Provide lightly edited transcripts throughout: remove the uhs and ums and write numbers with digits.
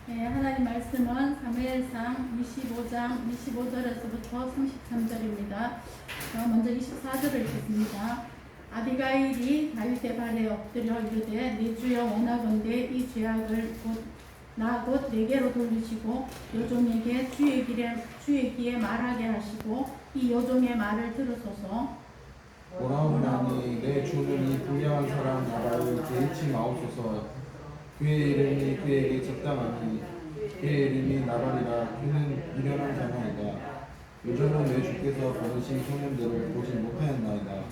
네, 하나님 말씀은 사무엘상 25장 25절에서부터 33절입니다. 먼저 24절을 읽겠습니다. 아비가일이 다윗의 발에 엎드려 이르되 내 주여 원하건대 이 죄악을 곧 내게로 돌리시고 여종에게 주의 귀에 말하게 하시고 이 여종의 말을 들으소서. 오라오나니 내 주는 이 불량한 사람 나라를 개의치 마옵소서. 그의 이름이 그에게 적당하니 그의 이름이 나발이라 그는 미련한 자녀이다. 요즘은 내 주께서 보내신 소년들을 보지 못하였나이다.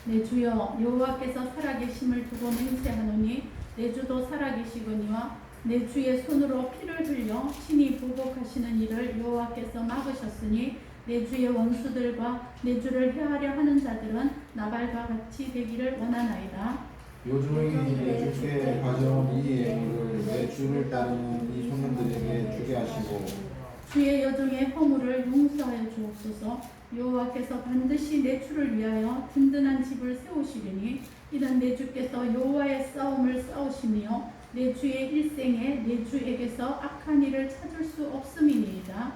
내 주여 여호와께서 살아계심을 두고 맹세하노니 내 주도 살아계시거니와 내 주의 손으로 피를 흘려 친히 보복하시는 일을 여호와께서 막으셨으니 내 주의 원수들과 내 주를 해하려 하는 자들은 나발과 같이 되기를 원하나이다. 요즘은 내 주께 가져온 이 예물을 내 주를 따르는 이 소년들에게 주게 하시고 주의 여종의 허물을 용서하여 주옵소서. 여호와께서 반드시 내 주를 위하여 든든한 집을 세우시리니 이는 내 주께서 여호와의 싸움을 싸우시며 내 주의 일생에 내 주에게서 악한 일을 찾을 수 없음이니이다.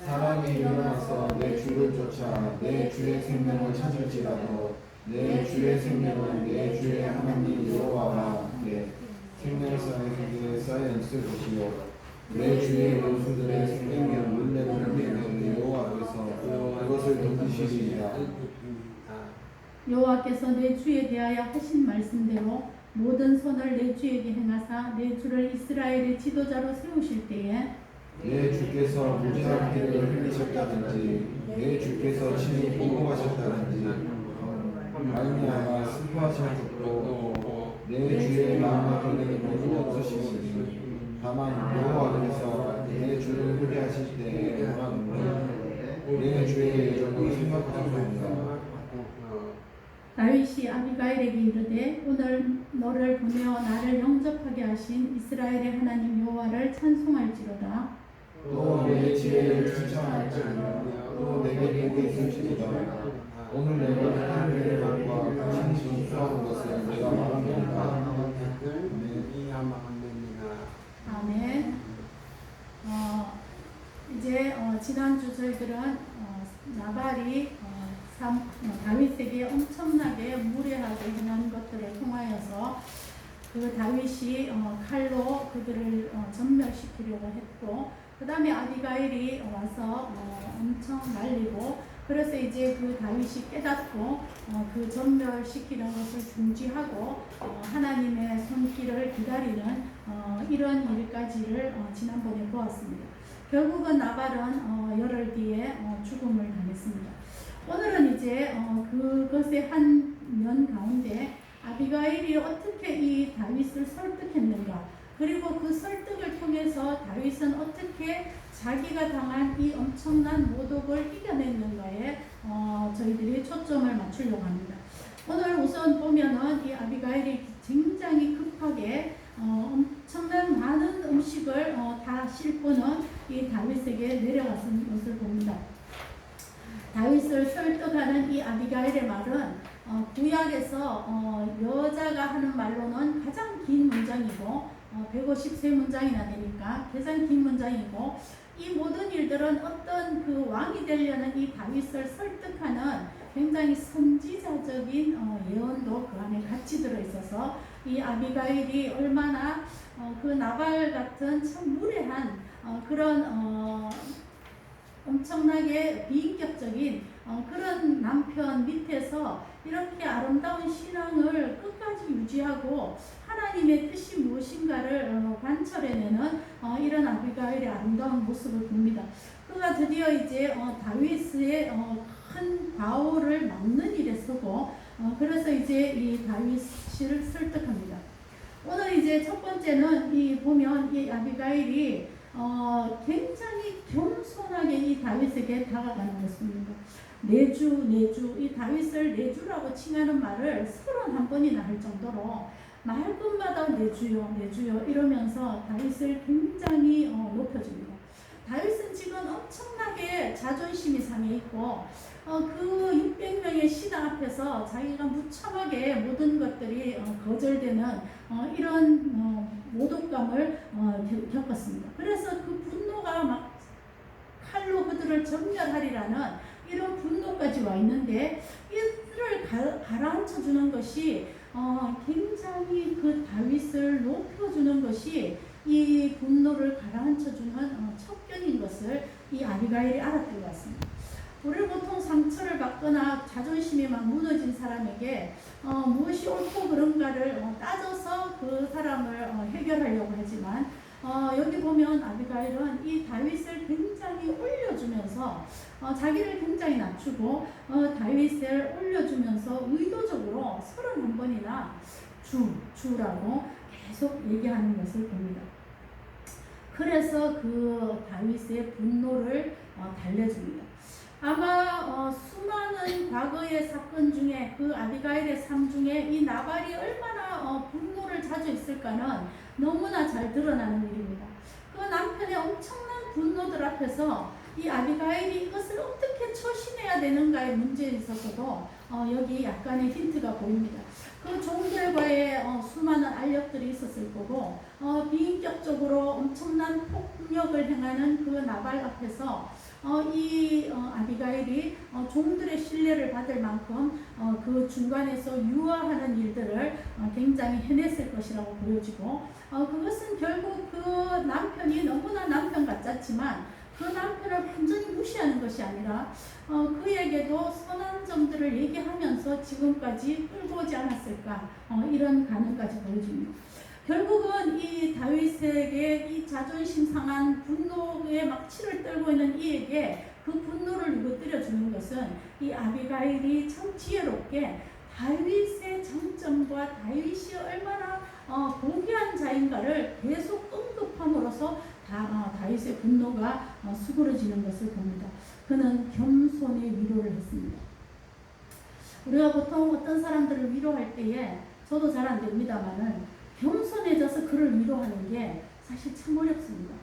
사람이 일어나서 내 주를 쫓아 내 주의 생명을 찾을지라도 내 주의 생명은 내 주의 하나님 여호와와 함께 생명상의 그들의 쌓여 있을 것이요 내 주의 원수들의 생명의 물레를 흘리는 여호와께서 그것을 덮으시리이다. 여호와께서 내 주에 대하여 하신 말씀대로 모든 선을 내 주에게 행하사 내 주를 이스라엘의 지도자로 세우실 때에 내 주께서 무지한 피를 흘리셨다든지 내 주께서 친히 보복하셨다든지 말미암아 슬퍼하신 적도 내 주의 마음에 걸리는 것은 없으시오니 다만 여호와께서 내 주를 후회하실 때에 원하노니 내 주의 여정을 생각하옵소서. 다윗이 아비가일에게 이르되 오늘 너를 보내어 나를 영접하게 하신 이스라엘의 하나님 여호와를 찬송할지로다. 또 내 지혜를 칭찬할지니라. 또 내게 복이 있을지로다. 오늘 내가 하나님의 법과 친히 순수한 것을 내가 말합니다. 아멘. 이제 지난주 저희들은 나발이 다윗에게 엄청나게 무례하게 행한 것들을 통하여서 그 다윗이 칼로 그들을 전멸시키려고 했고 그 다음에 아비가일이 와서 엄청 말리고 그래서 이제 그 다윗이 깨닫고 그 전멸시키는 것을 중지하고 하나님의 손길을 기다리는 이런 일까지를 지난번에 보았습니다. 결국은 나발은 열흘 뒤에 죽음을 당했습니다. 오늘은 이제 그것의 한 면 가운데 아비가일이 어떻게 이 다윗을 설득했는가, 그리고 그 설득을 통해서 다윗은 어떻게 자기가 당한 이 엄청난 모독을 이겨냈는가에 저희들이 초점을 맞추려고 합니다. 오늘 우선 보면은 이 아비가일이 굉장히 급하게 엄청난 많은 음식을 다 싣고는 이 다윗에게 내려갔은 것을 봅니다. 다윗을 설득하는 이 아비가일의 말은 구약에서 여자가 하는 말로는 가장 긴 문장이고 153문장이나 되니까 가장 긴 문장이고 이 모든 일들은 어떤 그 왕이 되려는 이 다윗을 설득하는 굉장히 선지자적인 예언도 그 안에 같이 들어있어서 이 아비가일이 얼마나 그 나발 같은 참 무례한 그런 엄청나게 비인격적인 그런 남편 밑에서 이렇게 아름다운 신앙을 끝까지 유지하고 하나님의 뜻이 무엇인가를 관철해내는 이런 아비가일의 아름다운 모습을 봅니다. 그가 드디어 이제 다윗의 큰 과오를 막는 일에 서고 그래서 이제 이 다윗을 설득합니다. 오늘 이제 첫 번째는 보면 이 아비가일이 굉장히 겸손하게 이 다윗에게 다가가는 것입니다. 내주 이 다윗을 내주라고 칭하는 말을 31번이나 할 정도로 말끝마다 내주요 이러면서 다윗을 굉장히 높여줍니다. 다윗은 지금 엄청나게 자존심이 상해 있고 그 600명의 신하 앞에서 자기가 무참하게 모든 것들이 거절되는 이런 모독감을 겪었습니다. 그래서 그 분노가 막 칼로 그들을 전멸하리라는 이런 분노까지 와 있는데 이들을 가라앉혀 주는 것이 굉장히 그 다윗을 높여주는 것이 이 분노를 가라앉혀 주는 척견인 것을 이 아비가일이 알았던 것 같습니다. 우리는 보통 상처를 받거나 자존심이 막 무너진 사람에게 무엇이 옳고 그른가를 따져서 그 사람을 해결하려고 하지만 여기 보면 아비가일은 이 다윗을 굉장히 올려주면서 자기를 굉장히 낮추고 다윗을 올려주면서 의도적으로 31번이나 주라고 계속 얘기하는 것을 봅니다. 그래서 그 다윗의 분노를 달래줍니다. 아마 수많은 과거의 사건 중에 그 아비가일의 삶 중에 이 나발이 얼마나 분노를 자주 했을까는 너무나 잘 드러나는 일입니다. 그 남편의 엄청난 분노들 앞에서 이 아비가일이 이것을 어떻게 처신해야 되는가의 문제에 있어서도 여기 약간의 힌트가 보입니다. 그 종들과의 수많은 알력들이 있었을 거고 비인격적으로 엄청난 폭력을 행하는 그 나발 앞에서 이 아비가일이 종들의 신뢰를 받을 만큼 그 중간에서 유화하는 일들을 굉장히 해냈을 것이라고 보여지고 그것은 결국 그 남편이 너무나 남편 같았지만 그 남편을 완전히 무시하는 것이 아니라 그에게도 선한 점들을 얘기하면서 지금까지 끌고 오지 않았을까 이런 가능까지 보여집니다. 결국은 이 다윗에게 이 자존심 상한 분노의 막 치를 떨고 있는 이에게 그 분노를 누구뜨려 주는 것은 이 아비가일이 참 지혜롭게 다윗의 장점과 다윗이 얼마나 고귀한 자인가를 계속 언급함으로써 다윗의 분노가 수그러지는 것을 봅니다. 그는 겸손의 위로를 했습니다. 우리가 보통 어떤 사람들을 위로할 때에 저도 잘 안 됩니다만은 겸손해져서 그를 위로하는 게 사실 참 어렵습니다.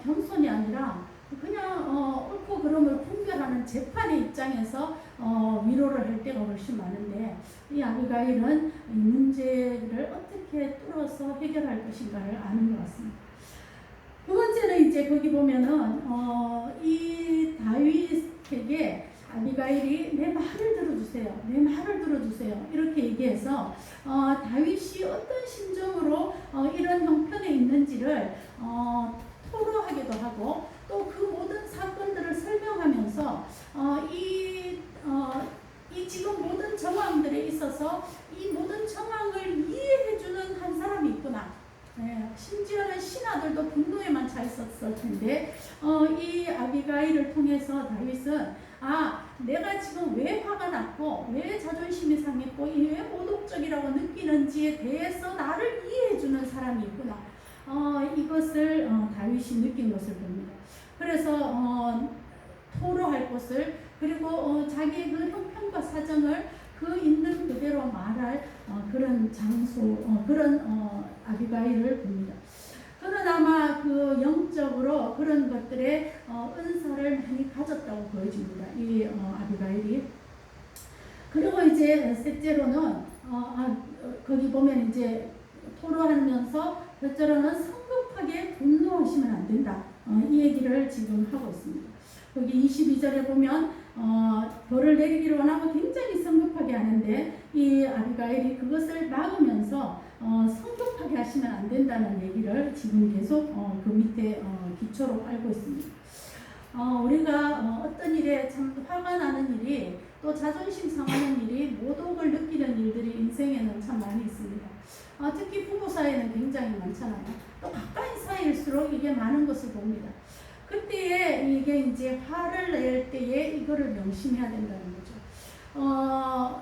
겸손이 아니라 그냥 옳고 그름을 분별하는 재판의 입장에서 위로를 할 때가 훨씬 많은데 이 아비가일은 이 문제를 어떻게 뚫어서 해결할 것인가를 아는 것 같습니다. 두 번째는 이제 거기 보면은 이 다윗에게 아비가일이 내 말을 들어주세요. 내 말을 들어주세요. 이렇게 얘기해서 다윗이 어떤 심정으로 이런 형편에 있는지를 토로하기도 하고 또 그 모든 사건들을 설명하면서 이 지금 모든 정황들에 있어서 이 모든 정황을 이해해주는 한 사람이 있구나. 네, 심지어는 신하들도 분노에만 차 있었을 텐데 이 아비가일을 통해서 다윗은 내가 지금 왜 화가 났고 왜 자존심이 상했고 왜 모독적이라고 느끼는지에 대해서 나를 이해해주는 사람이 있구나. 이것을 다윗이 느낀 것을 봅니다. 그래서 토로할 것을 그리고 자기의 그 형편과 사정을 그 있는 그대로 말할 그런 장소 그런 아비가일을 봅니다. 그는 아마 그 영적으로 그런 것들의 은사를 많이 가졌다고 보여집니다. 이 아비가일이. 그리고 이제 셋째로는 거기 보면 이제 토로하면서 셋째로는 성급하게 분노하시면 안 된다. 이 얘기를 지금 하고 있습니다. 거기 22절에 보면 벌을 내리기를 원하고 굉장히 성급하게 하는데 이 아비가일이 그것을 막으면서 성급하게 하시면 안 된다는 얘기를 지금 계속 그 밑에 기초로 알고 있습니다. 우리가 어떤 일에 참 화가 나는 일이 또 자존심 상하는 일이 모독을 느끼는 일들이 인생에는 참 많이 있습니다. 특히 부부 사이에는 굉장히 많잖아요. 또 가까이 사이일수록 이게 많은 것을 봅니다. 그때에 이게 이제 화를 낼 때에 이거를 명심해야 된다는 거죠.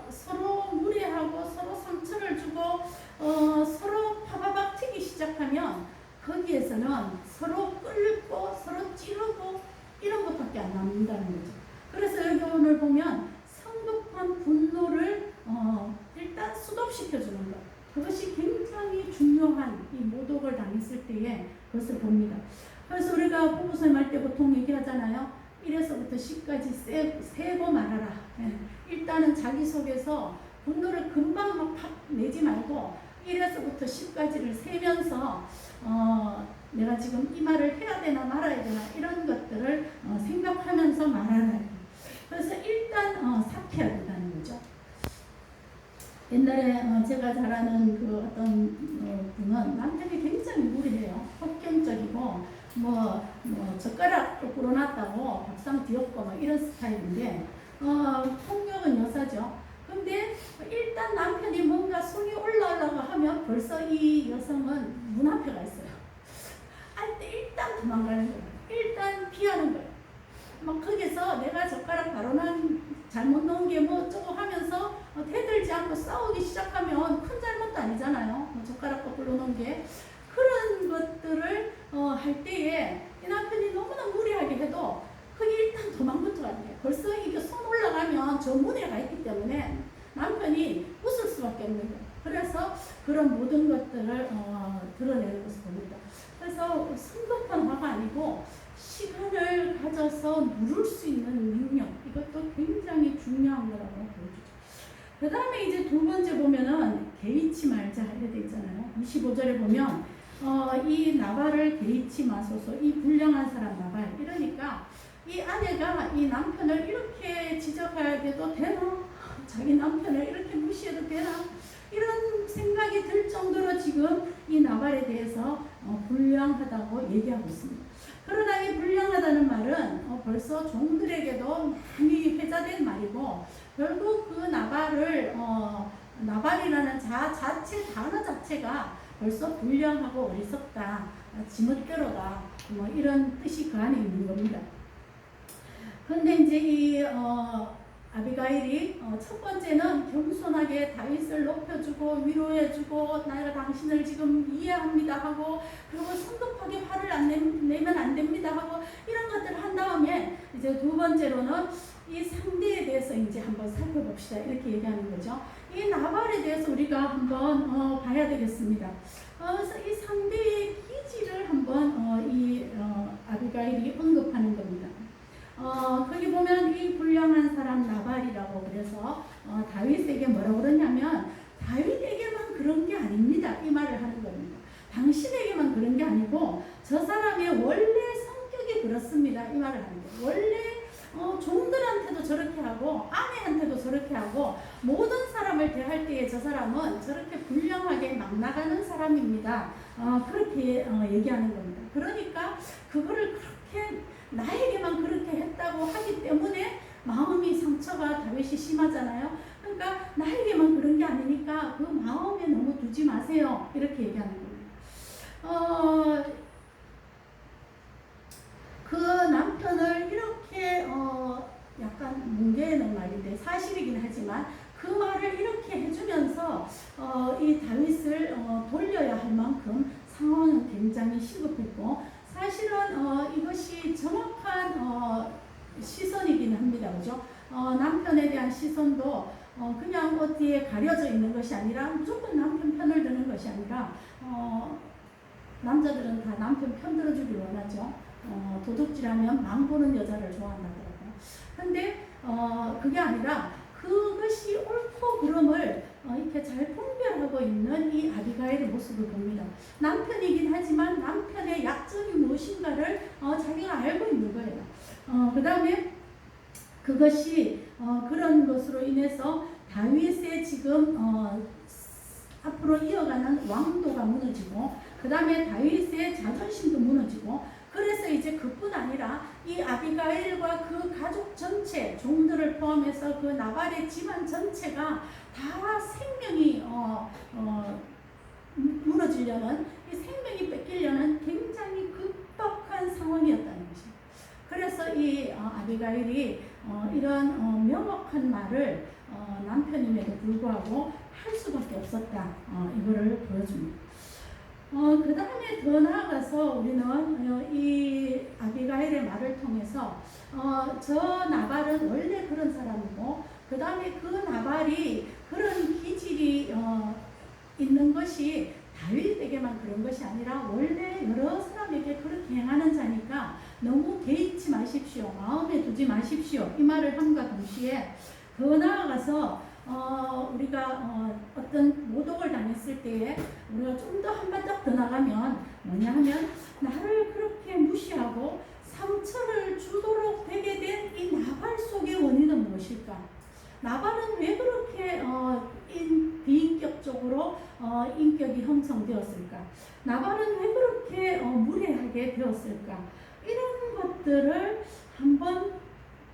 서로 무례하고 서로 상처를 주고 서로 파바박 튀기 시작하면 거기에서는 서로 끌고 서로 찌르고 이런 것밖에 안 남는다는 거죠. 그래서 여기 오늘 보면 성급한 분노를 일단 수독시켜 주는 것, 그것이 굉장히 중요한 이 모독을 당했을 때에 그것을 봅니다. 그래서 우리가 부부싸움 할 때 보통 얘기하잖아요. 1에서부터 10까지 세고 말하라. 일단은 자기 속에서 분노를 금방 막 팍 내지 말고 1에서부터 10까지를 세면서 내가 지금 이 말을 해야 되나 말아야 되나 이런 것들을 생각하면서 말하라. 그래서 일단 삭혀야 된다는 거죠. 옛날에 제가 잘 아는 그 어떤 분은 남편이 굉장히 무리해요. 폭경적이고 젓가락도 불어놨다고 밥상 뒤엎고 막 이런 스타일인데 폭력은 여사죠. 근데 일단 남편이 뭔가 손이 올라오려고 하면 벌써 이 여성은 문 앞에 가 있어요. 할 때 일단 도망가는 거예요. 일단 피하는 거예요. 막 거기서 내가 젓가락 바로 잘못 놓은 게 뭐 어쩌고 하면서 대들지 않고 싸우기 시작하면 큰 잘못도 아니잖아요. 젓가락 거꾸로 놓은 게. 그런 것들을 할 때에 이 남편이 너무나 무리하게 해도 그게 일단 도망부터 가는 거예요. 벌써 이게 손 올라가면 저 문에 가 있기 때문에 남편이 웃을 수밖에 없는 거예요. 그래서 그런 모든 것들을 드러내는 것을 봅니다. 그래서 성급한 화가 아니고 시간을 가져서 누를 수 있는 능력, 이것도 굉장히 중요한 거라고 보여주죠. 그 다음에 이제 두 번째 보면은 개의치 말자 이렇게 돼 있잖아요. 25절에 보면 이 나발을 개의치 마소서, 이 불량한 사람 나발. 이러니까 이 아내가 이 남편을 이렇게 지적해도 되나? 자기 남편을 이렇게 무시해도 되나? 이런 생각이 들 정도로 지금 이 나발에 대해서 불량하다고 얘기하고 있습니다. 그러나 이 불량하다는 말은 벌써 종들에게도 많이 회자된 말이고, 결국 그 나발을 나발이라는 단어 자체가 벌써 불량하고 어리석다, 지멋대로다, 뭐 이런 뜻이 그 안에 있는 겁니다. 그런데 이제 이 아비가일이 첫 번째는 겸손하게 다윗을 높여주고 위로해주고 내가 당신을 지금 이해합니다 하고, 그리고 성급하게 화를 안 내면 안 됩니다 하고 이런 것들을 한 다음에 이제 두 번째로는 이 상대에 대해서 이제 한번 살펴봅시다 이렇게 얘기하는 거죠. 이 나발에 대해서 우리가 한번 봐야 되겠습니다. 그래서 이 상대의 기질을 한번 이 아비가일이 언급하는 겁니다. 거기 보면 이 불량한 사람 나발이라고 그래서 다윗에게 뭐라고 그러냐면 다윗에게만 그런 게 아닙니다. 이 말을 하는 겁니다. 당신에게만 그런 게 아니고 저 사람의 원래 성격이 그렇습니다. 이 말을 하는 거예요. 원래 종들한테도 저렇게 하고 아내한테도 저렇게 하고 모든 사람을 대할 때에 저 사람은 저렇게 불량하게 막 나가는 사람입니다. 그렇게 얘기하는 겁니다. 그러니까 그거를 그렇게 나에게만 그렇게 했다고 하기 때문에 마음이 상처가 다윗이 심하잖아요. 그러니까 나에게만 그런 게 아니니까 그 마음에 너무 두지 마세요. 이렇게 얘기하는 겁니다. 그 남편을 이렇게 약간 뭉개는 말인데 사실이긴 하지만 그 말을 이렇게 해주면서 이 다윗을 돌려야 할 만큼 상황은 굉장히 시급했고, 사실은 이것이 정확한 시선이긴 합니다. 그죠? 남편에 대한 시선도 그냥 어디에 가려져 있는 것이 아니라 무조건 남편 편을 드는 것이 아니라 남자들은 다 남편 편 들어주길 원하죠. 도둑질하면 망 보는 여자를 좋아한다더라고요. 근데 그게 아니라 그것이 옳고 그름을 이렇게 잘 분별하고 있는 이 아비가일의 모습을 봅니다. 남편이긴 하지만 남편의 약점이 무엇인가를 자기가 알고 있는 거예요. 그 다음에 그것이 그런 것으로 인해서 다윗의 지금 앞으로 이어가는 왕도가 무너지고, 그 다음에 다윗의 자존심도 무너지고, 그래서 이제 그뿐 아니라 이 아비가일과 그 가족 전체, 종들을 포함해서 그 나발의 집안 전체가 다 생명이 무너지려는, 이 생명이 뺏기려는 굉장히 급박한 상황이었다는 것입니다. 그래서 이 아비가일이 이런 명확한 말을 남편임에도 불구하고 할 수밖에 없었다, 이거를 보여줍니다. 그 다음에 더 나아가서 우리는 이 아비가일의 말을 통해서 저 나발은 원래 그런 사람이고, 그 다음에 그 나발이 그런 기질이 있는 것이 다윗에게만 그런 것이 아니라 원래 여러 사람에게 그렇게 행하는 마십시오. 이 말을 함과 동시에 더 나아가서 우리가 어떤 모독을 당했을 때에 우리가 좀 더 한 발짝 더 나가면 뭐냐 하면 나를 그렇게 무시하고 상처를 주도록 되게 된 이 나발 속의 원인은 무엇일까? 나발은 왜 그렇게 비인격적으로 인격이 형성되었을까? 나발은 왜 그렇게 무례하게 되었을까? 이런 것들을 한번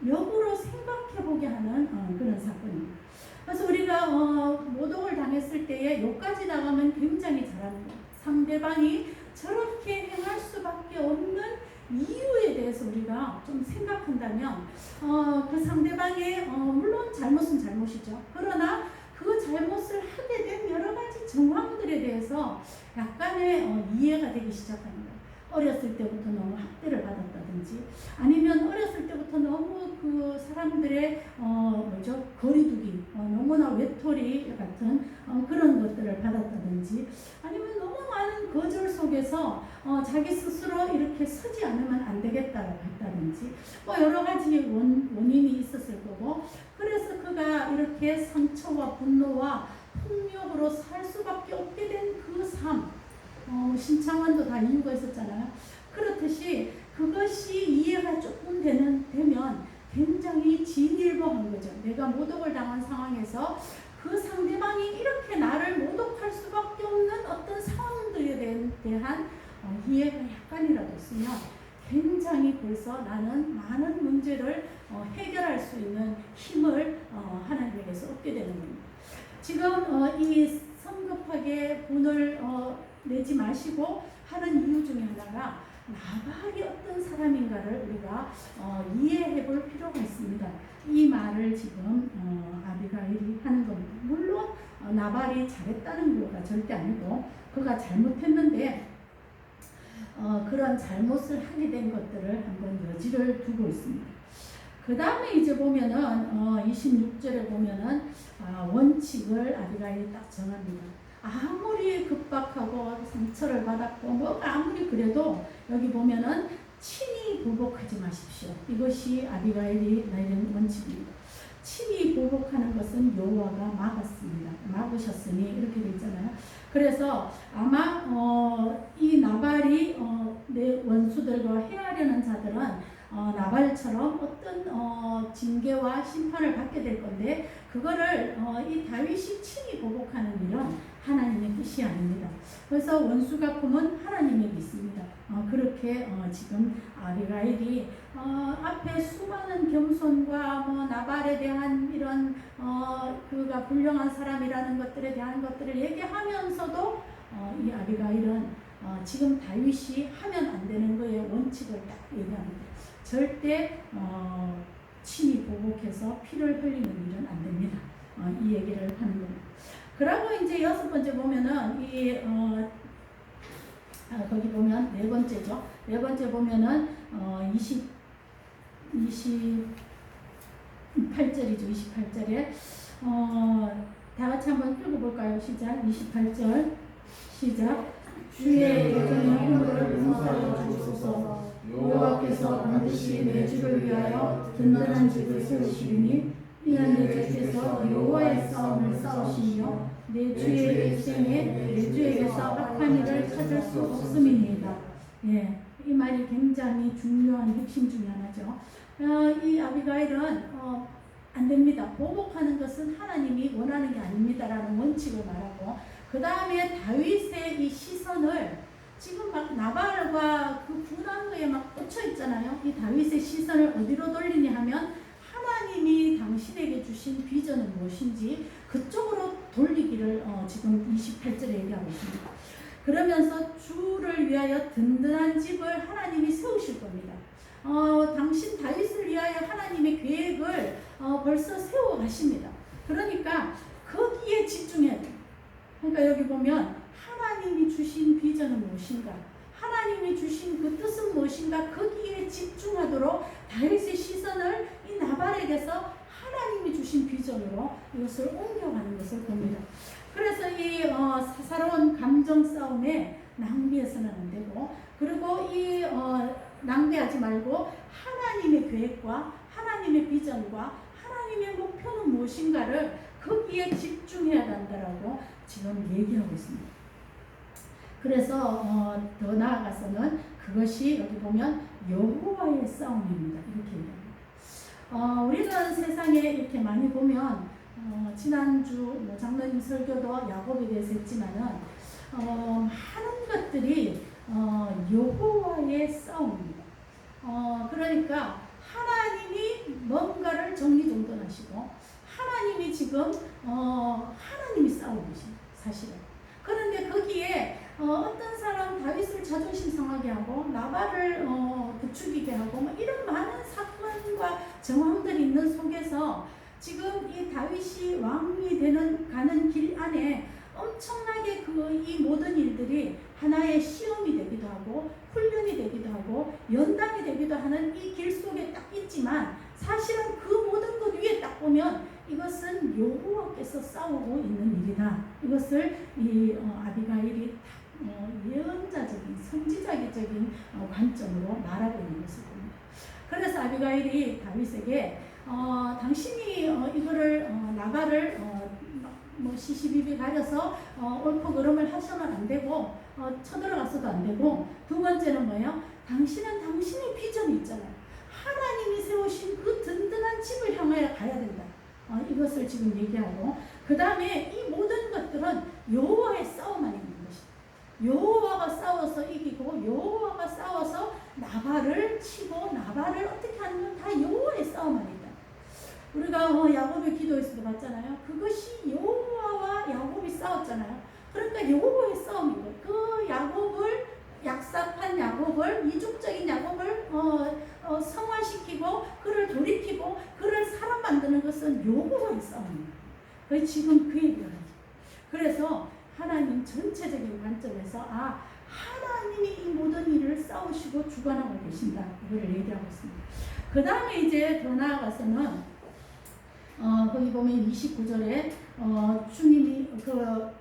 역으로 생각해보게 하는 그런 사건입니다. 그래서 우리가 모독을 당했을 때에 여기까지 나가면 굉장히 잘합니다. 상대방이 저렇게 행할 수밖에 없는 이유에 대해서 우리가 좀 생각한다면 그 상대방의 물론 잘못은 잘못이죠. 그러나 그 잘못을 하게 된 여러 가지 정황들에 대해서 약간의 이해가 되기 시작합니다. 어렸을 때부터 너무 학대를 받았다든지 아니면 어렸을 때부터 너무 그 사람들의 거리두기 너무나 외톨이 같은 그런 것들을 받았다든지 아니면 너무 많은 거절 속에서 자기 스스로 이렇게 서지 않으면 안 되겠다고 했다든지 여러 가지 원인이 있었을 거고 그래서 그가 이렇게 상처와 분노와 폭력으로 살 수밖에 없게 된 그 삶 신창원도 다 이유가 있었잖아요. 그렇듯이 그것이 이해가 조금 되면 굉장히 진일보한 거죠. 내가 모독을 당한 상황에서 그 상대방이 이렇게 나를 모독할 수밖에 없는 어떤 상황들에 대한 이해가 약간이라도 있으면 굉장히 벌써 나는 많은 문제를 해결할 수 있는 힘을 하나님에게서 얻게 되는 겁니다. 지금 이 성급하게 분을 내지 마시고 하는 이유 중에 하나가 나발이 어떤 사람인가를 우리가 이해해 볼 필요가 있습니다. 이 말을 지금 아비가일이 하는 겁니다. 물론 나발이 잘했다는 거가 절대 아니고 그가 잘못했는데 그런 잘못을 하게 된 것들을 한번 여지를 두고 있습니다. 그 다음에 이제 보면은 26절에 보면은 원칙을 아비가일이 딱 정합니다. 아무리 급박하고 상처를 받았고 뭐가 아무리 그래도 여기 보면은 친히 보복하지 마십시오. 이것이 아비가일이 내린 원칙입니다. 친히 보복하는 것은 여호와가 막으셨으니 이렇게 되어 있잖아요. 그래서 아마 이 나발이 내 원수들과 해하려는 자들은 나발처럼 어떤 징계와 심판을 받게 될 건데 그거를 이 다윗이 친히 보복하는 일은 하나님의 뜻이 아닙니다. 그래서 원수 갚음은 하나님에게 있습니다. 그렇게 지금 아비가일이 앞에 수많은 겸손과 나발에 대한 이런 그가 불량한 사람이라는 것들에 대한 것들을 얘기하면서도 이 아비가일은 지금 다윗이 하면 안 되는 거에 원칙을 딱 얘기합니다. 절대 친히 보복해서 피를 흘리는 일은 안 됩니다. 이 얘기를 하는 겁니다. 그러고 이제 여섯 번째 보면은 거기 보면 네 번째죠. 네 번째 보면은 28절이죠. 28절에 다 같이 한번 읽어볼까요? 시작. 28절 시작. 주의 예전의 허물을 용서하여 주옵소서. 여호와께서 반드시 내 주를 위하여 든든한 집을 세우시리니 이는 내 주께서 여호와의 싸움을 싸우시며 내 주의 일생에 내 주에게서 악한 일을 찾을 수 없음이니이다. 예, 이 말이 굉장히 중요한 핵심 중에 하나죠. 이 아비가일은 안 됩니다. 보복하는 것은 하나님이 원하는 게 아닙니다라는 원칙을 말하고 그 다음에 다윗의 이 시선을 지금 막 나발과 그 분한 거에 막 꽂혀 있잖아요. 이 다윗의 시선을 어디로 돌리냐 하면 하나님이 당신에게 주신 비전은 무엇인지 그쪽으로 돌리기를 지금 28절에 얘기하고 있습니다. 그러면서 주를 위하여 든든한 집을 하나님이 세우실 겁니다. 당신 다윗을 위하여 하나님의 계획을 벌써 세워 가십니다. 그러니까 거기에 집중해야 돼요. 그러니까 여기 보면 하나님이 주신 비전은 무엇인가? 하나님이 주신 그 뜻은 무엇인가? 거기에 집중하도록 다윗의 시선을 이 나발에게서 하나님이 주신 비전으로 이것을 옮겨가는 것을 봅니다. 그래서 이 사사로운 감정 싸움에 낭비해서는 안 되고 그리고 이 낭비하지 말고 하나님의 계획과 하나님의 하나님의 비전과 하나님의 목표는 무엇인가를 거기에 집중해야 한다라고 지금 얘기하고 있습니다. 그래서 더 나아가서는 그것이 여기 보면 여호와의 싸움입니다. 이렇게 얘기합니다. 우리는 세상에 이렇게 많이 보면 지난주 장로님 설교도 야곱에 대해서 했지만은 많은 것들이 여호와의 싸움입니다. 그러니까 하나님이 뭔가를 정리정돈하시고 하나님이 지금 하나님이 싸우고 계십니다. 사실은. 그런데 거기에 어떤 사람 다윗을 자존심 상하게 하고 나발을 부추기게 하고 뭐 이런 많은 사건과 정황들이 있는 속에서 지금 이 다윗이 왕이 가는 길 안에 엄청나게 이 모든 일들이 하나의 시험이 되기도 하고 훈련이 되기도 하고 연단이 되기도 하는 이 길 속에 딱 있지만 사실은 그 모든 것 위에 딱 보면 이것은 여호와께서 싸우고 있는 일이다. 이것을 이 아비가일이 예언자적인 선지자적인 관점으로 말하고 있는 것을 봅니다. 그래서 아비가일이 다윗에게 당신이 이거를 나발을 시시비비 가려서 옳고 그름을 하셔는 안 되고 쳐들어가서도 안 되고 두 번째는 뭐예요? 당신은 당신의 비전이 있잖아요. 하나님이 세우신 그 든든한 집을 향하여 가야 된다. 이것을 지금 얘기하고 그 다음에 이 모든 것들은 여호와의 싸움 안에 있는 것이다. 여호와가 싸워서 이기고 여호와가 싸워서 나발을 치고 나발을 어떻게 하는 건 다 여호와의 싸움 안에 있다. 우리가 야곱의 기도에서도 봤잖아요. 그것이 여호와와 야곱이 싸웠잖아요. 그러니까 여호와의 싸움이고 그 야곱을 약삭한 야곱을 이중적인 야곱을 성화시키고 그를 돌이키고 그를 사람 만드는 것은 여호와의 싸움입니다. 그 지금 그 얘기를 하죠. 그래서 하나님 전체적인 관점에서 하나님이 이 모든 일을 싸우시고 주관하고 계신다. 이걸 얘기하고 있습니다. 그 다음에 이제 더 나아가서는 거기 보면 29절에 주님이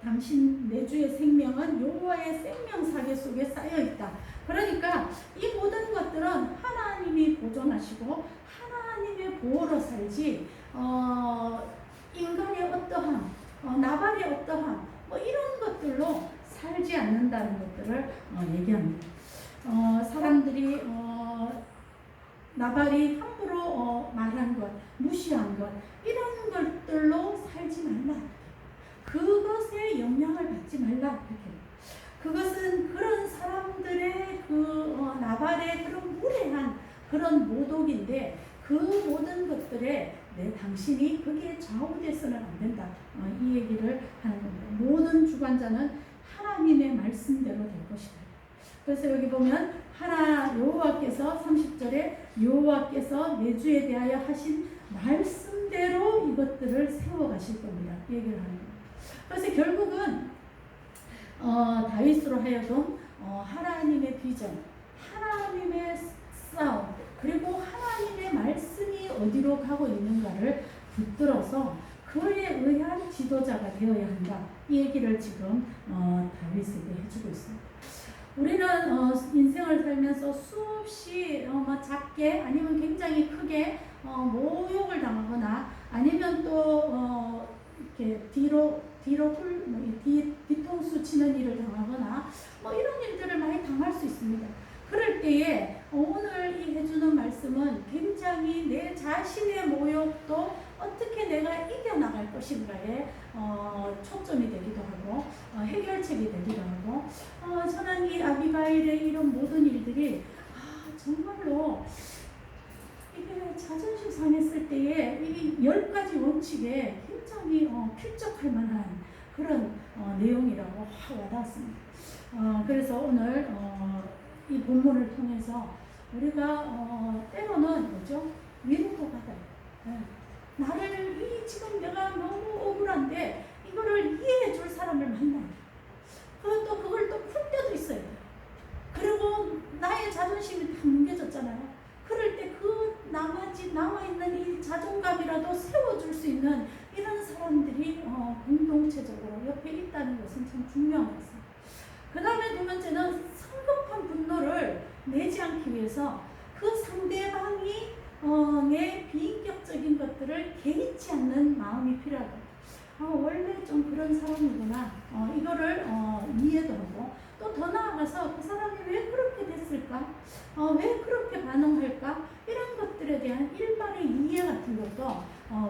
당신 내 주의 생명은 여호와의 생명사계 속에 쌓여 있다. 그러니까 이 모든 것들은 하나님이 보존하시고 하나님의 보호로 살지 인간의 어떠함, 나발의 어떠함 이런 것들로 살지 않는다는 것들을 얘기합니다. 사람들이 나발이 함부로 말한 것, 무시한 것 이런 것들로 살지 말라. 그것에 영향을 받지 말라. 그것은 그런 사람들의 나발의 그런 무례한 그런 모독인데 그 모든 것들에 당신이 거기에 좌우돼서는 안 된다. 이 얘기를 하는 겁니다. 모든 주관자는 하나님의 말씀대로 될 것이다. 그래서 여기 보면 여호와께서 30절에 여호와께서 내 주에 대하여 하신 말씀대로 이것들을 세워가실 겁니다. 이 얘기를 하는 겁니다. 그래서 결국은 다윗으로 하여금 하나님의 비전, 하나님의 싸움, 그리고 하나님의 말씀이 어디로 가고 있는가를 붙들어서 그에 의한 지도자가 되어야 한다. 이 얘기를 지금 다윗에게 해주고 있습니다. 우리는 인생을 살면서 수없이 작게 아니면 굉장히 크게 모욕을 당하거나 아니면 또 이렇게 뒤통수 치는 일을 당하거나 이런 일들을 많이 당할 수 있습니다. 그럴 때에 오늘 이 해주는 말씀은 굉장히 내 자신의 모욕도 어떻게 내가 이겨나갈 것인가에 초점이 되기도 하고 해결책이 되기도 하고 저는 이 아비가일의 이런 모든 일들이 정말로 이게 자존심 상했을 때에 이 10가지 원칙에 굉장히 필적할 만한 그런 내용이라고 와닿았습니다. 그래서 오늘 이 본문을 통해서 우리가 때로는 뭐죠? 위로도 받아요. 나를 지금 내가 너무 억울한데 이거를 이해해 줄 사람을 만나요. 그리고 그걸 또 풀 때도 있어요. 그리고 나의 자존심이 다 뭉개졌잖아요. 그럴 때 그 남아있는 이 자존감이라도 세워줄 수 있는 이런 사람들이 공동체적으로 옆에 있다는 것은 참 중요한 것입니다. 그 다음에 두 번째는 성급한 분노를 내지 않기 위해서 그 상대방이 내 비인격적인 것들을 개의치 않는 마음이 필요하다. 원래 좀 그런 사람이구나. 이거를 이해도 하고 또 더 나아가서 그 사람이 왜 그렇게 됐을까? 왜 그렇게 반응할까? 이런 것들에 대한 일반의 이해 같은 것도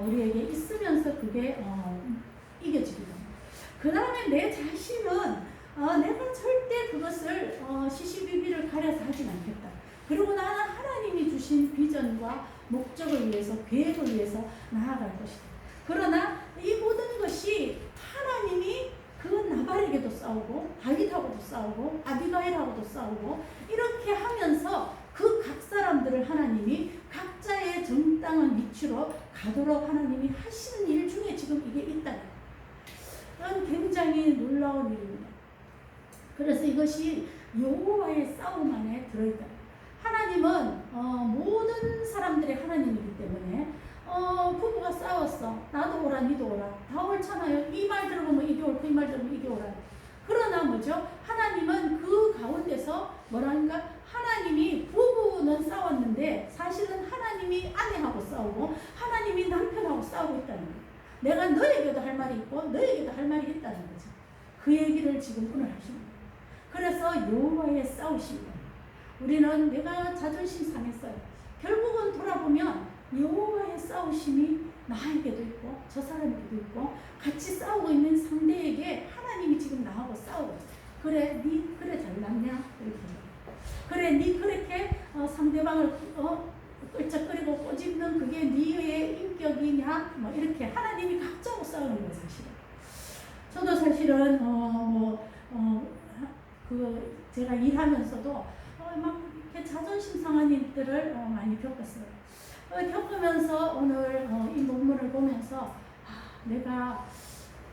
우리에게 있으면서 그게 이겨지기도 합니다. 그 다음에 내 자신은 내가 절대 그것을 시시비비를 가려서 하진 않겠다. 그리고 나는 하나님이 주신 비전과 목적을 위해서, 계획을 위해서 나아갈 것이다. 그러나 이 모든 것이 하나님이 그 나발에게도 싸우고 다윗하고도 싸우고 아비가일하고도 싸우고 이렇게 하면서 그 각 사람들을 하나님이 각자의 정당한 위치로 가도록 하나님이 하시는 일 중에 지금 이게 있다. 이건 굉장히 놀라운 일입니다. 그래서 이것이 여호와의 싸움 안에 들어있다. 하나님은 모든 사람들의 하나님이기 때문에 부부가 싸웠어. 나도 오라 니도 오라. 다 옳잖아요. 이 말 들어보면 이게 옳고 이 말 들어보면 이게 오라. 그러나 뭐죠? 하나님은 그 가운데서 뭐랄까? 하나님이 부부는 싸웠는데 사실은 하나님이 아내하고 싸우고 하나님이 남편하고 싸우고 있다는 거예요. 내가 너에게도 할 말이 있고 너에게도 할 말이 있다는 거죠. 그 얘기를 지금 오늘 하시는 거예요. 그래서 여호와의 싸우십니다. 우리는 내가 자존심 상했어요. 결국은 돌아보면 여호와의 싸우심이 나에게도 있고 저 사람에게도 있고 같이 싸우고 있는 상대에게 하나님이 지금 나하고 싸우고 그래 니 그래 잘났냐 이렇게 그래 니 그렇게 상대방을 끌적거리고 꼬집는 그게 니의 인격이냐 뭐 이렇게 하나님이 각자하고 싸우는 거예요. 사실은 저도 사실은 제가 일하면서도 막 이렇게 자존심 상한 일들을 많이 겪었어요. 겪으면서 오늘 이 논문을 보면서 내가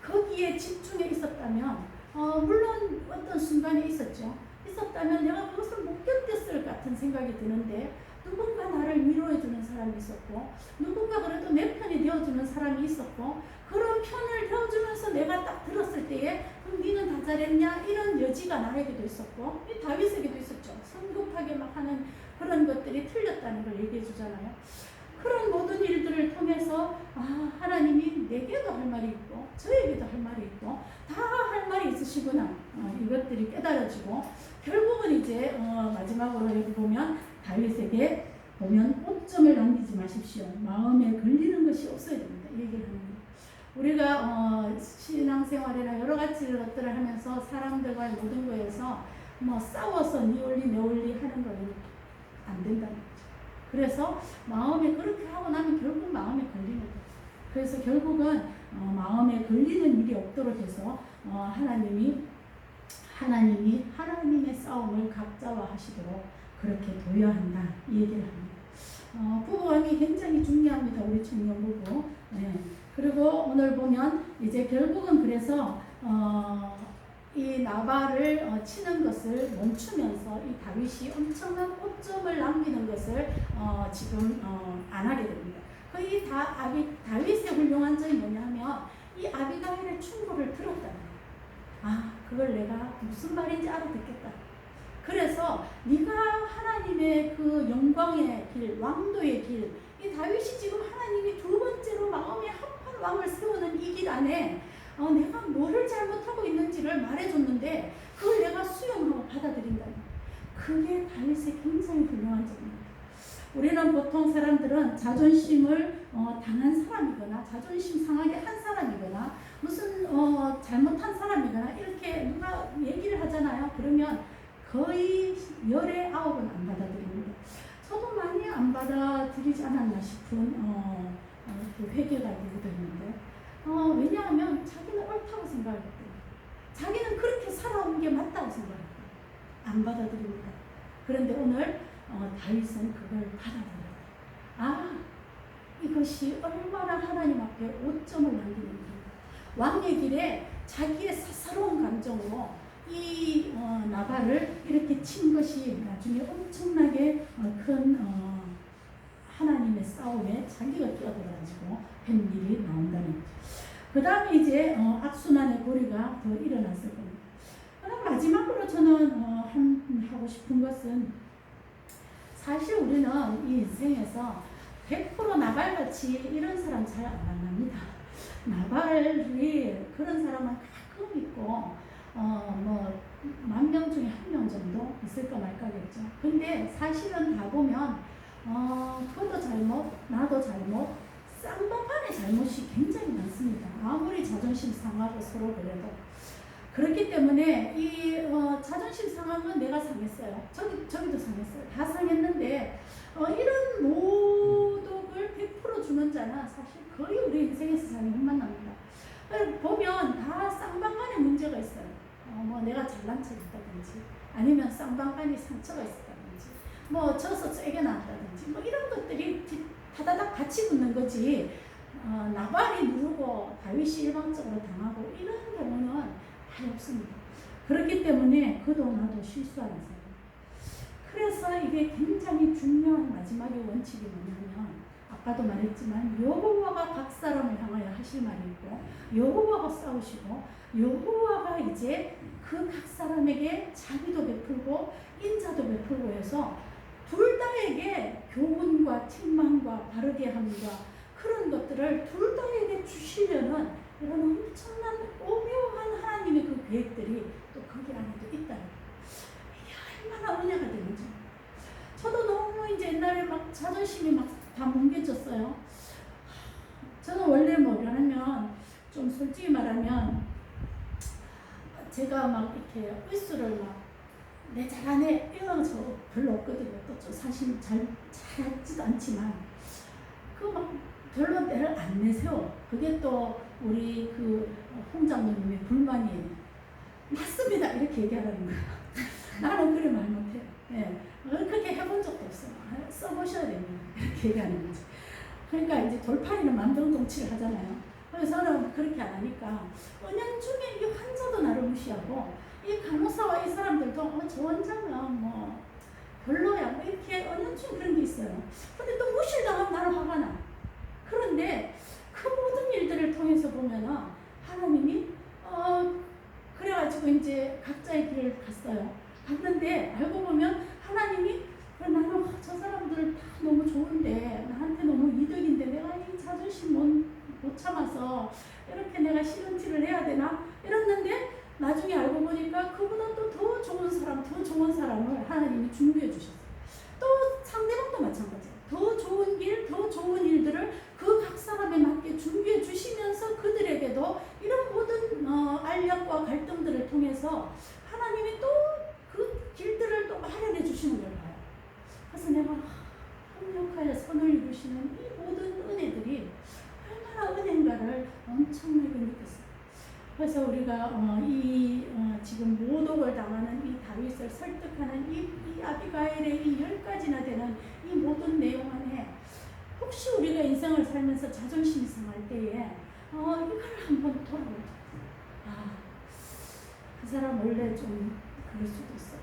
거기에 집중해 있었다면 물론 어떤 순간에 있었다면 내가 그것을 못 견뎠을 같은 생각이 드는데 누군가 나를 위로해주는 사람이 있었고 누군가 그래도 내 편이 되어주는 사람이 있었고 그런 편을 되어주면서 내가 딱 들었을 때에 그럼 니는 다 잘했냐 이런 여지가 나에게도 있었고 이 다윗에게도 있었죠. 성급하게 막 하는 그런 것들이 틀렸다는 걸 얘기해 주잖아요. 그런 모든 일들을 통해서 하나님이 내게도 할 말이 있고 저에게도 할 말이 있고 다 할 말이 있으시구나 이것들이 깨달아지고 결국은 이제 마지막으로 여기 보면 다윗에게 보면 오점을 남기지 마십시오. 마음에 걸리는 것이 없어야 됩니다. 이 얘기를 하는 거예요. 우리가 신앙생활이나 여러 가지 것들을 하면서 사람들과의 모든 거에서 싸워서 니 올리 내 올리 하는 거는 안 된다는 거죠. 그래서 마음에 그렇게 하고 나면 결국 마음에 걸리는 거예요. 그래서 결국은 마음에 걸리는 일이 없도록 해서 하나님이 하나님의 싸움을 각자와 하시도록 그렇게 도여한다 이 얘기를 합니다. 부부관계 굉장히 중요합니다. 우리 청년 부부. 네. 그리고 오늘 보면 이제 결국은 그래서 이 나발을 치는 것을 멈추면서 이 다윗이 엄청난 오점을 남기는 것을 지금 안 하게 됩니다. 이 다윗의 훌륭한 점이 뭐냐면 이 아비가일의 충고를 들었다는 거예요. 그걸 내가 무슨 말인지 알아듣겠다. 그래서 네가 하나님의 그 영광의 길, 왕도의 길, 이 다윗이 지금 하나님이 두 번째로 마음에 합한 왕을 세우는 이 길 안에 내가 뭐를 잘못하고 있는지를 말해줬는데 그걸 내가 수용하고 받아들인다는 그게 다윗의 굉장히 훌륭한 점입니다. 우리는 보통 사람들은 자존심을 당한 사람이거나 자존심 상하게 한 사람이거나 무슨 잘못한 사람이거나 이렇게 누가 얘기를 하잖아요. 그러면 거의 10에 9은 안 받아들입니다. 저도 많이 안 받아들이지 않았나 싶은 그 회개가 되거든요. 왜냐하면 자기는 옳다고 생각했거든요. 자기는 그렇게 살아온 게 맞다고 생각했거든요. 안 받아들입니다. 그런데 오늘 다윗은 그걸 받아들여요. 이것이 얼마나 하나님 앞에 오점을 남기는 일입니다. 왕의 길에 자기의 사사로운 감정으로 이 나발을 이렇게 친 것이 나중에 엄청나게 큰 하나님의 싸움에 자기가 끼어들어가지고 한 일이 나온다는 거죠. 그 다음에 이제 악순환의 고리가 더 일어났을 겁니다. 마지막으로 저는 하고 싶은 것은 사실 우리는 이 인생에서 100% 나발같이 이런 사람 잘 안 만납니다. 나발이 그런 사람은 가끔 있고 뭐 10,000명 중에 1명 정도 있을까 말까겠죠. 근데 사실은 다 보면 그도 잘못 나도 잘못 쌍방간의 잘못이 굉장히 많습니다. 아무리 자존심 상하고 서로 그래도. 그렇기 때문에 이 자존심 상한 건 내가 상했어요. 저기도 상했어요. 다 상했는데 이런 모독을 100% 주는 자는 사실 거의 우리 인생에서 잘 못 만납니다. 보면 다 쌍방간에 문제가 있어요. 뭐 내가 잘난 척 했다든지 아니면 쌍방간이 상처가 있었다든지 뭐 져서 세게 나왔다든지 뭐 이런 것들이 다다닥 같이 붙는 거지. 나발이 누르고 다윗이 일방적으로 당하고 이런 경우는 다 없습니다. 그렇기 때문에 그도 나도 실수하는 사람. 그래서 이게 굉장히 중요한 마지막의 원칙이 뭐냐면 아까도 말했지만 여호와가 각 사람을 향하여 하실 말이 있고 여호와가 싸우시고 여호와가 이제 그 각 사람에게 자비도 베풀고 인자도 베풀고 해서 둘 다에게 교훈과 책망과 바르게 함과 그런 것들을 둘 다에게 주시려는 이런 엄청난 오묘한 하나님의 그 계획들이 또 거기 안에도 있다는 거예요. 이게 얼마나 은혜가 되는지. 저도 너무 이제 옛날에 막 자존심이 막 다 뭉개졌어요. 저는 원래 뭐냐면 좀 솔직히 말하면 제가 막 이렇게 의수를 막 내 잘하네 이런 저 별로 없거든요. 또 사실 잘하지도 않지만 그 막 별로 내를 안 내세워. 그게 또 우리 그 홍장로님의 불만이에요. 맞습니다 이렇게 얘기하라는 거야. 나는 그래 말 못해. 예. 그렇게 해본 적도 없어요. 써보셔야 됩니다. 이렇게 얘기하는 거지. 그러니까 이제 돌팔이는 만병통치를 하잖아요. 그래서 저는 그렇게 안 하니까 은연중에 이 환자도 나를 무시하고 이 간호사와 이 사람들도 저 원장은 뭐 별로야 뭐 이렇게 은연중에 그런 게 있어요. 근데 또 무시를 당하면 나를 화가 나. 그런데 그 모든 일들을 통해서 보면은 하나님이 그래가지고 이제 각자의 길을 갔어요. 갔는데 알고 보면 하나님이 나는 저 사람들 다 너무 좋은데 나한테 너무 이득인데 내가 이 자존심 못 참아서 이렇게 내가 싫은 티를 해야 되나 이랬는데 나중에 알고 보니까 그보다 또 더 좋은 사람을 하나님이 준비해 주셨어요. 또 상대방도 마찬가지예요. 더 좋은 길, 더 좋은 일들을 그 각 사람에 맞게 준비해 주시면서 그들에게도 이런 모든 알력과 갈등들을 통해서 하나님이 또 그 길들을 또 마련해 주시는 걸 봐요. 그래서 내가 합력하여 선을 이루시는 이 모든 은혜들이 얼마나 은혜인가를 엄청나게 느꼈어요. 그래서 우리가 지금 모독을 당하는 이 다윗을 설득하는 이 아비가일의 이 10가지나 되는 이 모든 내용 안에 혹시 우리가 인생을 살면서 자존심이 상할 때에 이걸 한번 돌아보자. 그 사람 원래 좀 그럴 수도 있어.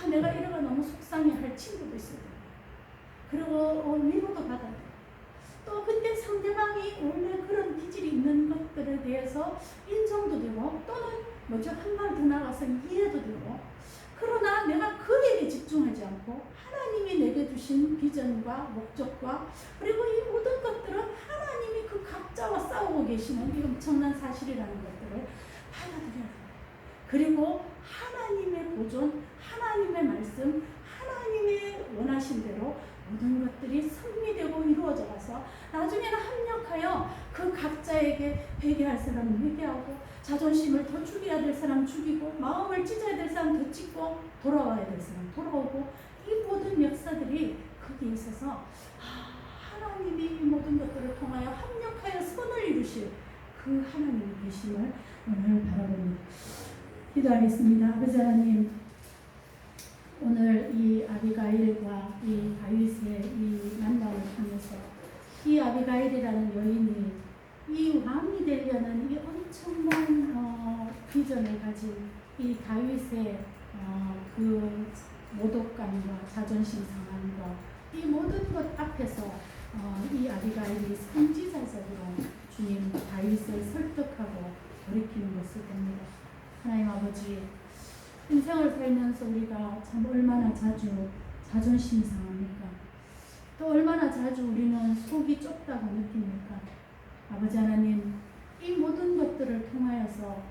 내가 이러가 너무 속상해할 친구도 있어요. 그리고 위로도 받아야 돼. 또 근데 상대방이 원래 그런 기질이 있는 것들에 대해서 인정도 되고 또는 한 발 더 나가서 이해도 되고 그러나 내가 그에게 집중하지 않고 하나님이 내게 주신 비전과 목적과 그리고 이 모든 것들은 하나님이 그 각자와 싸우고 계시는 이 엄청난 사실이라는 것들을 받아들여야 합니다. 그리고 하나님의 보존, 하나님의 말씀, 하나님의 원하신 대로 모든 것들이 승리되고 이루어져 가서 나중에는 합력하여 그 각자에게 회개할 사람은 회개하고 자존심을 더 죽여야 될 사람 죽이고 마음을 찢어야 될 사람 더 찢고 돌아와야 될 사람 돌아오고 이 모든 역사들이 거기에 있어서 하나님이 이 모든 것들을 통하여 합력하여 선을 이루실 그 하나님의 계심을 오늘 바라봅니다. 기도하겠습니다. 아버지 하나님, 오늘 이 아비가일과 이 다윗의 이 만남을 통해서 이 아비가일이라는 여인이 이 왕이 되려는 이 엄청난 비전을 가진 이 다윗의 그 모독감과 자존심 상함과 이 모든 것 앞에서 이 아비가일이 선지자적으로 주님 다윗을 설득하고 돌이키는 것을 봅니다. 하나님 아버지, 인생을 살면서 우리가 참 얼마나 자주 자존심이 상합니까? 또 얼마나 자주 우리는 속이 좁다고 느낍니까? 아버지 하나님, 이 모든 것들을 통하여서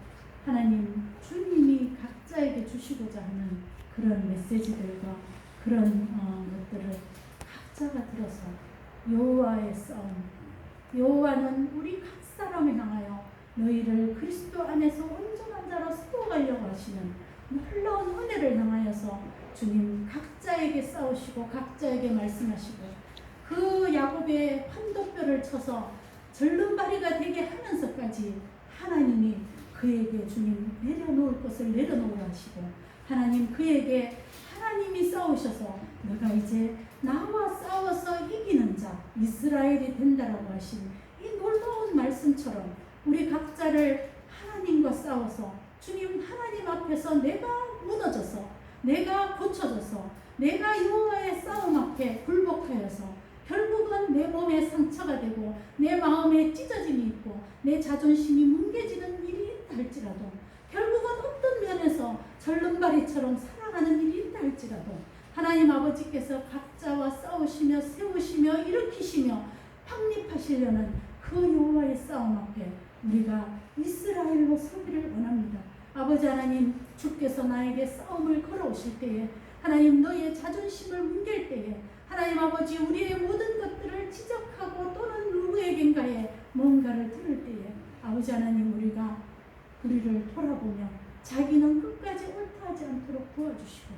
하나님 주님이 각자에게 주시고자 하는 그런 메시지들과 그런 것들을 각자가 들어서 여호와의 싸움, 여호와는 우리 각 사람을 향하여 너희를 그리스도 안에서 온전한 자로 세워가려고 하시는 놀라운 은혜를 향하여서 주님 각자에게 싸우시고 각자에게 말씀하시고 그 야곱의 판도뼈를 쳐서 절름발이가 되게 하면서까지 하나님이 그에게 주님 내려놓을 것을 내려놓으라 하시고 하나님 그에게 하나님이 싸우셔서 너가 이제 나와 싸워서 이기는 자 이스라엘이 된다라고 하신 이 놀라운 말씀처럼 우리 각자를 하나님과 싸워서 주님 하나님 앞에서 내가 무너져서 내가 고쳐져서 내가 여호와의 싸움 앞에 굴복하여서 결국은 내 몸에 상처가 되고 내 마음에 찢어짐이 있고 내 자존심이 뭉개지는 일이 있다 할지라도 결국은 어떤 면에서 절름발이처럼 살아가는 일이 있다 할지라도 하나님 아버지께서 각자와 싸우시며 세우시며 일으키시며 확립하시려는 그 여호와의 싸움 앞에 우리가 이스라엘로 서기를 원합니다. 아버지 하나님 주께서 나에게 싸움을 걸어오실 때에 하나님 너의 자존심을 뭉갤 때에 하나님 아버지 우리의 모든 것들을 지적하고 또는 누구에겐가에 뭔가를 들을 때에 아버지 하나님 우리를 돌아보며 자기는 끝까지 옳다하지 않도록 도와주시고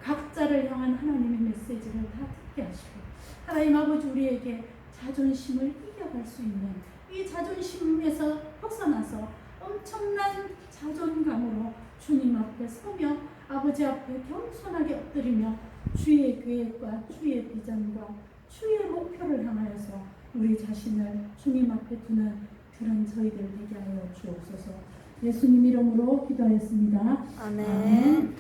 각자를 향한 하나님의 메시지를 다 듣게 하시고 하나님 아버지 우리에게 자존심을 이겨갈 수 있는 이 자존심에서 벗어나서 엄청난 자존감으로 주님 앞에 서며 아버지 앞에 겸손하게 엎드리며 주의 계획과 주의 비전과 주의 목표를 향하여서 우리 자신을 주님 앞에 두는 그런 저희들 되게 하여 주옵소서. 예수님 이름으로 기도하였습니다. 아멘.